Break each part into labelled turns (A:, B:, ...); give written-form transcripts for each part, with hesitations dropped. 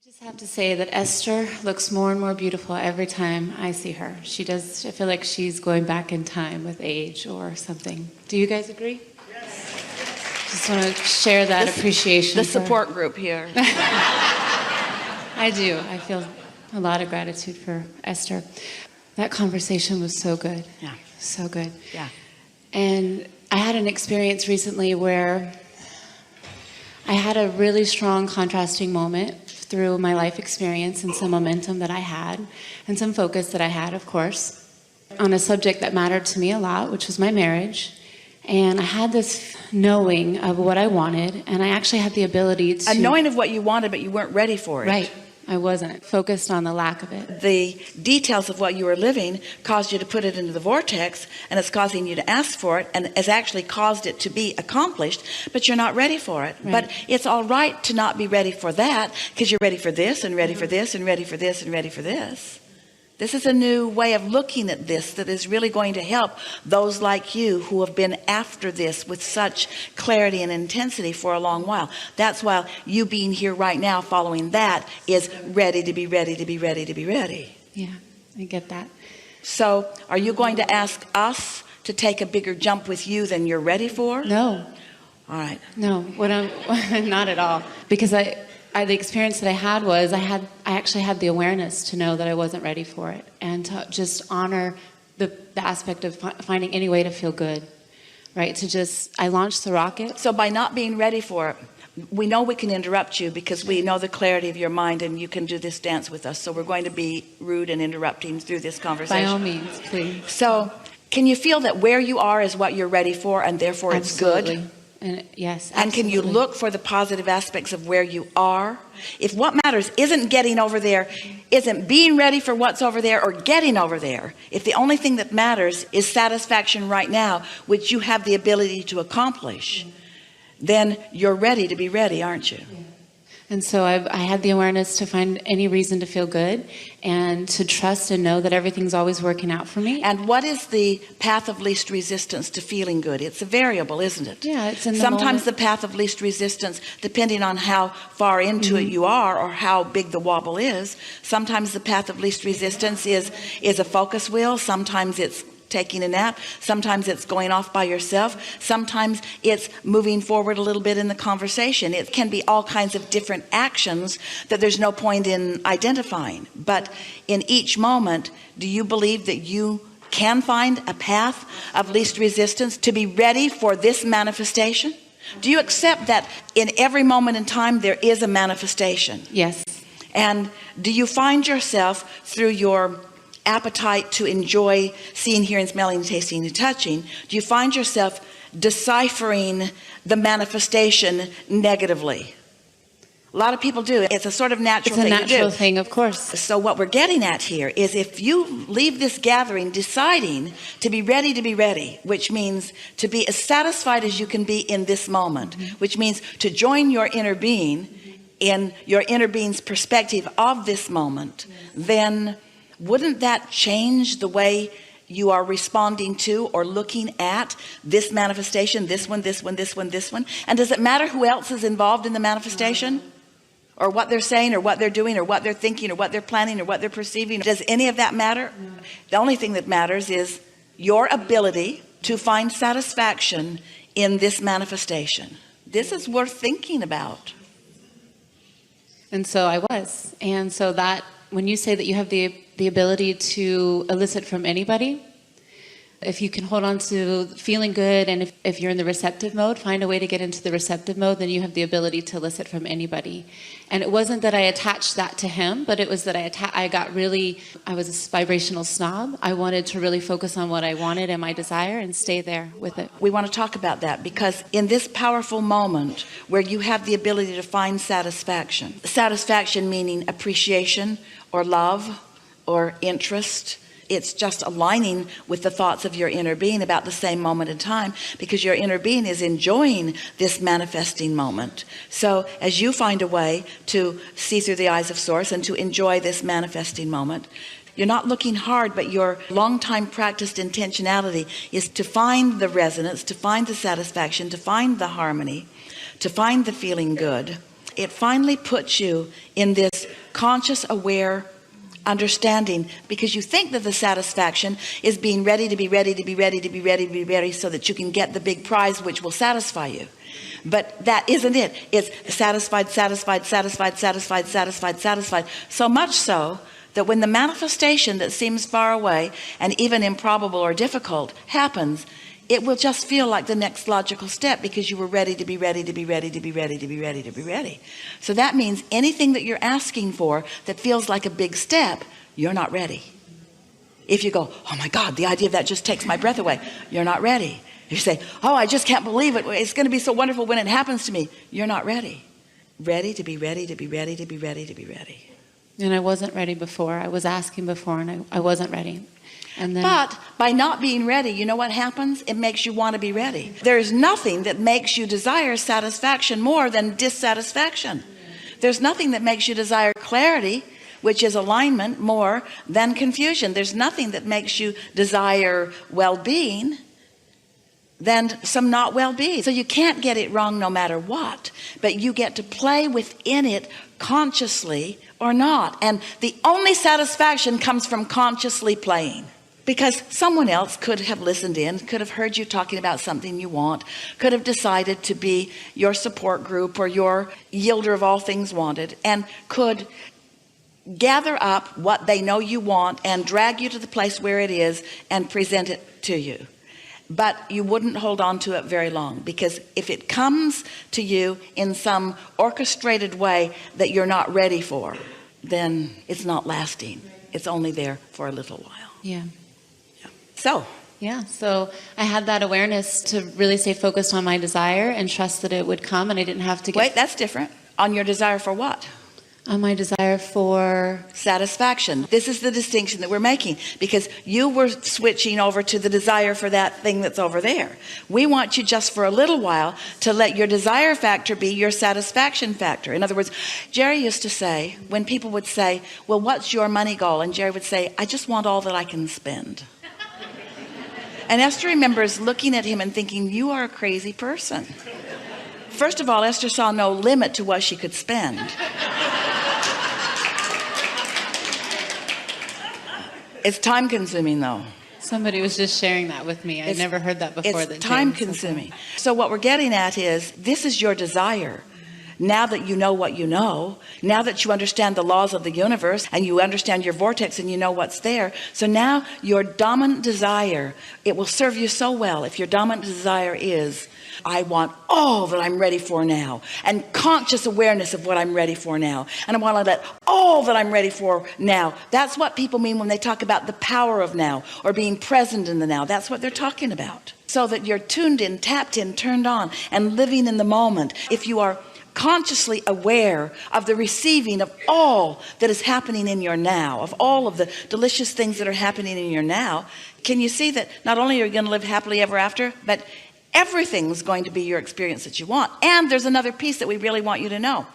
A: Just have to say that Esther looks more and more beautiful every time I see her. She does. I feel like she's going back in time with age or something. Do you guys agree? Yes. Just want to share that appreciation.
B: The support group here.
A: I do. I feel a lot of gratitude for Esther. That conversation was so good.
B: Yeah.
A: So good.
B: Yeah.
A: And I had an experience recently where I had a really strong contrasting moment through my life experience and some momentum that I had and some focus that I had, of course, on a subject that mattered to me a lot, which was my marriage. And I had this knowing of what I wanted, and I actually had the ability to...
B: A knowing of what you wanted, but you weren't ready for it.
A: Right. I wasn't focused on the lack of it.
B: The details of what you were living caused you to put it into the vortex, and it's causing you to ask for it, and has actually caused it to be accomplished, but you're not ready for it.
A: Right.
B: But it's all right to not be ready for that, because you're ready for this and ready for this and ready for this and ready for this. This is a new way of looking at this that is really going to help those like you who have been after this with such clarity and intensity for a long while. That's why you being here right now following that is ready to be ready to be ready to be ready.
A: Yeah, I get that.
B: So are you going to ask us to take a bigger jump with you than you're ready for?
A: No.
B: All right.
A: No, what I'm not at all. Because the experience that I had was I actually had the awareness to know that I wasn't ready for it, and to just honor the aspect of finding any way to feel good, right? I launched the rocket.
B: So by not being ready for it, we know we can interrupt you because we know the clarity of your mind, and you can do this dance with us. So we're going to be rude and interrupting through this conversation.
A: By all means, please.
B: So can you feel that where you are is what you're ready for, and therefore it's
A: Absolutely.
B: good?
A: And yes,
B: and can you look for the positive aspects of where you are? If what matters isn't getting over there, isn't being ready for what's over there, or getting over there, if the only thing that matters is satisfaction right now, which you have the ability to accomplish, then you're ready to be ready, aren't you?
A: And so I had the awareness to find any reason to feel good and to trust and know that everything's always working out for me.
B: And what is the path of least resistance to feeling good? It's a variable, isn't it?
A: Yeah, it's in the
B: Sometimes
A: moment.
B: the path of least resistance, depending on how far into it you are or how big the wobble is, sometimes the path of least resistance is a focus wheel. Sometimes it's taking a nap. Sometimes it's going off by yourself. Sometimes it's moving forward a little bit in the conversation. It can be all kinds of different actions that there's no point in identifying. But in each moment, do you believe that you can find a path of least resistance to be ready for this manifestation? Do you accept that in every moment in time there is a manifestation?
A: Yes.
B: And do you find yourself through your appetite to enjoy seeing, hearing, smelling, tasting, and touching, do you find yourself deciphering the manifestation negatively? A lot of people do. It's a sort of natural thing to do.
A: It's a natural thing, of course.
B: So what we're getting at here is if you leave this gathering deciding to be ready, which means to be as satisfied as you can be in this moment, which means to join your inner being in your inner being's perspective of this moment, then wouldn't that change the way you are responding to or looking at this manifestation, this one, this one, this one, this one? And does it matter who else is involved in the manifestation, or what they're saying, or what they're doing, or what they're thinking, or what they're planning, or what they're perceiving? Does any of that matter? The only thing that matters is your ability to find satisfaction in this manifestation. This is worth thinking about.
A: And so I was. And so that when you say that you have the ability to elicit from anybody, if you can hold on to feeling good, and if you're in the receptive mode, find a way to get into the receptive mode, then you have the ability to elicit from anybody. And it wasn't that I attached that to him, but it was that I was a vibrational snob. I wanted to really focus on what I wanted and my desire and stay there with it.
B: We want to talk about that, because in this powerful moment where you have the ability to find satisfaction meaning appreciation or love or interest, it's just aligning with the thoughts of your inner being about the same moment in time, because your inner being is enjoying this manifesting moment. So as you find a way to see through the eyes of Source and to enjoy this manifesting moment, you're not looking hard, but your long time practiced intentionality is to find the resonance, to find the satisfaction, to find the harmony, to find the feeling good, It finally puts you in this conscious, aware understanding, because you think that the satisfaction is being ready to be ready to be ready to be ready to be ready so that you can get the big prize which will satisfy you. But that isn't it. It's satisfied, satisfied, satisfied, satisfied, satisfied, satisfied. So much so that when the manifestation that seems far away and even improbable or difficult happens, it will just feel like the next logical step, because you were ready to be ready to be ready to be ready to be ready to be ready. So that means anything that you're asking for that feels like a big step, you're not ready. If you go, oh my God, the idea of that just takes my breath away, you're not ready. If you say, oh, I just can't believe it, it's going to be so wonderful when it happens to me, you're not ready. Ready to be ready to be ready to be ready to be ready.
A: And I wasn't ready before. I was asking before, and I wasn't ready. And then,
B: but by not being ready, you know what happens? It makes you want to be ready. There's nothing that makes you desire satisfaction more than dissatisfaction. There's nothing that makes you desire clarity, which is alignment, more than confusion. There's nothing that makes you desire well-being than some not well-being. So you can't get it wrong no matter what, but you get to play within it consciously or not. And the only satisfaction comes from consciously playing. Because someone else could have listened in, could have heard you talking about something you want, could have decided to be your support group or your yielder of all things wanted, and could gather up what they know you want and drag you to the place where it is and present it to you. But you wouldn't hold on to it very long, because if it comes to you in some orchestrated way that you're not ready for, then it's not lasting. It's only there for a little while.
A: yeah.
B: So
A: I had that awareness to really stay focused on my desire and trust that it would come, and I didn't have to get
B: wait, that's different. On your desire for what?
A: on my desire for
B: Satisfaction. This is the distinction that we're making, because you were switching over to the desire for that thing that's over there. We want you just for a little while to let your desire factor be your satisfaction factor. In other words, Jerry used to say, when people would say, well, what's your money goal? And Jerry would say, I just want all that I can spend. And Esther remembers looking at him and thinking, you are a crazy person. First of all, Esther saw no limit to what she could spend. It's time consuming though.
A: somebody was just sharing that with me. I never heard that before.
B: It's time consuming. So what we're getting at is, this is your desire. Now that you know what you know, now that you understand the laws of the universe and you understand your vortex and you know what's there, so now your dominant desire, it will serve you so well if your dominant desire is, I want all that I'm ready for now, and conscious awareness of what I'm ready for now, and I want to let all that I'm ready for now. That's what people mean when they talk about the power of now, or being present in the now. That's what they're talking about. So that you're tuned in, tapped in, turned on, and living in the moment. If you are consciously aware of the receiving of all that is happening in your now, of all of the delicious things that are happening in your now, can you see that not only are you going to live happily ever after, but everything's going to be your experience that you want? And there's another piece that we really want you to know.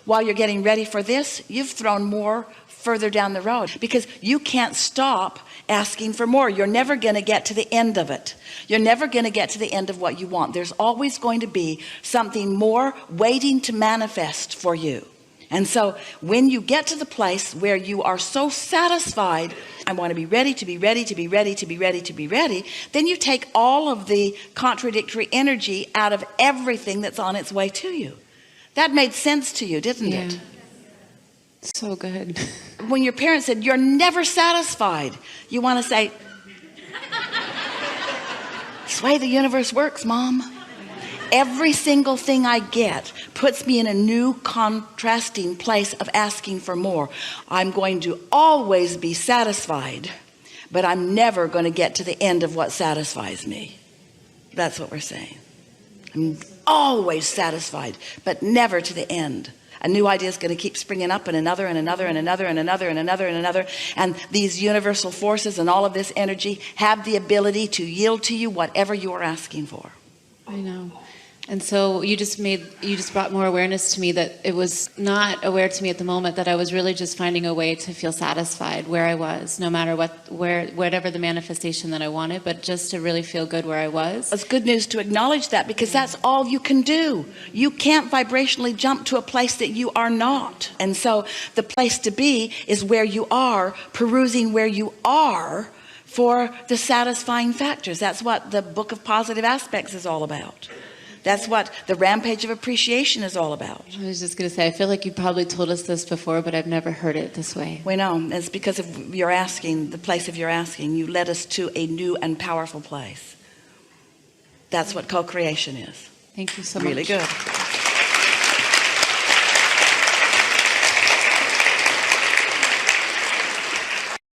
B: While you're getting ready for this, you've thrown more further down the road, because you can't stop asking for more. You're never going to get to the end of it. You're never going to get to the end of what you want. There's always going to be something more waiting to manifest for you. And so when you get to the place where you are so satisfied, I want to be ready to be ready to be ready to be ready to be ready, then you take all of the contradictory energy out of everything that's on its way to you. That made sense to you, didn't it?
A: So good.
B: When your parents said, you're never satisfied, you want to say, it's the way the universe works, Mom. Every single thing I get puts me in a new contrasting place of asking for more. I'm going to always be satisfied, but I'm never going to get to the end of what satisfies me. That's what we're saying. I'm always satisfied, but never to the end. A new idea is going to keep springing up, and another and another and another and another and another and another. And these universal forces and all of this energy have the ability to yield to you whatever you are asking for.
A: I know. And so you just brought more awareness to me that it was not aware to me at the moment that I was really just finding a way to feel satisfied where I was, no matter whatever the manifestation that I wanted, but just to really feel good where I was.
B: It's good news to acknowledge that, because that's all you can do. You can't vibrationally jump to a place that you are not. And so the place to be is where you are, perusing where you are for the satisfying factors. That's what the Book of Positive Aspects is all about. That's what the Rampage of Appreciation is all about.
A: I was just going to say, I feel like you probably told us this before, but I've never heard it this way.
B: We know. It's because of your asking, the place of your asking. You led us to a new and powerful place. That's what co-creation is.
A: Thank you so much.
B: Really good.